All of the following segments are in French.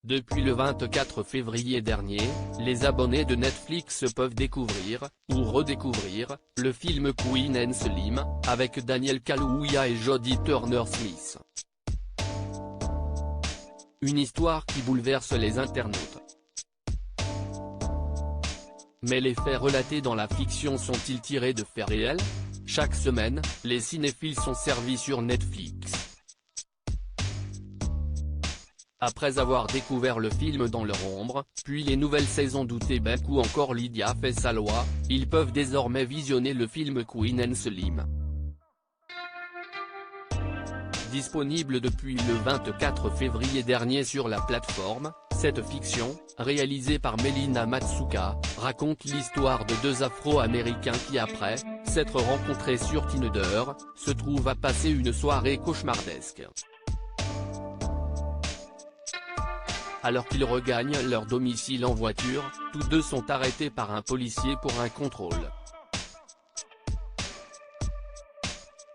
Depuis le 24 février dernier, les abonnés de Netflix peuvent découvrir, ou redécouvrir, le film Queen and Slim, avec Daniel Kaluuya et Jodie Turner-Smith. Une histoire qui bouleverse les internautes. Mais les faits relatés dans la fiction sont-ils tirés de faits réels? Chaque semaine, les cinéphiles sont servis sur Netflix. Après avoir découvert le film dans leur ombre, puis les nouvelles saisons d'Outebek ou encore Lydia fait sa loi, ils peuvent désormais visionner le film Queen and Slim. Disponible depuis le 24 février dernier sur la plateforme, cette fiction, réalisée par Melina Matsuka, raconte l'histoire de deux Afro-Américains qui après s'être rencontrés sur Tinder, se trouvent à passer une soirée cauchemardesque. Alors qu'ils regagnent leur domicile en voiture, tous deux sont arrêtés par un policier pour un contrôle.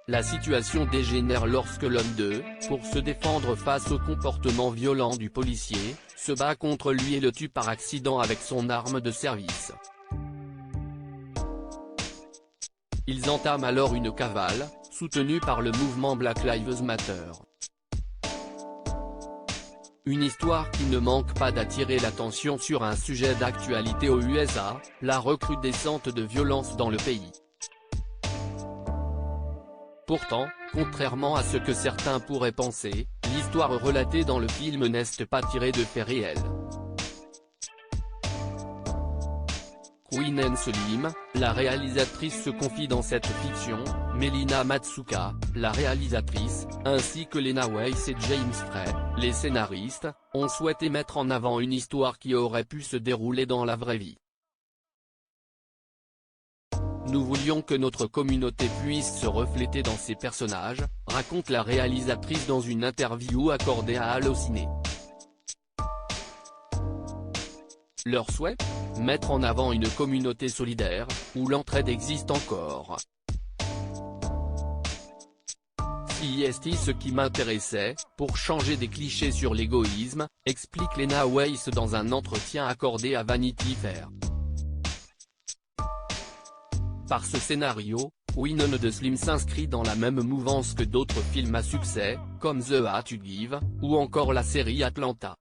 La situation dégénère lorsque l'homme d'eux, pour se défendre face au comportement violent du policier, se bat contre lui et le tue par accident avec son arme de service. Ils entament alors une cavale, soutenue par le mouvement Black Lives Matter. Une histoire qui ne manque pas d'attirer l'attention sur un sujet d'actualité aux USA, la recrudescence de violence dans le pays. Pourtant, contrairement à ce que certains pourraient penser, l'histoire relatée dans le film n'est pas tirée de faits réels. Queen and Slim, la réalisatrice se confie dans cette fiction, Melina Matsuka, la réalisatrice, ainsi que Lena Waithe et James Frey, les scénaristes, ont souhaité mettre en avant une histoire qui aurait pu se dérouler dans la vraie vie. Nous voulions que notre communauté puisse se refléter dans ces personnages, raconte la réalisatrice dans une interview accordée à Allociné. Leur souhait? Mettre en avant une communauté solidaire, où l'entraide existe encore. C'est ce qui m'intéressait, pour changer des clichés sur l'égoïsme, explique Lena Waithe dans un entretien accordé à Vanity Fair. Par ce scénario, Queen and Slim s'inscrit dans la même mouvance que d'autres films à succès, comme The Hat to Give, ou encore la série Atlanta.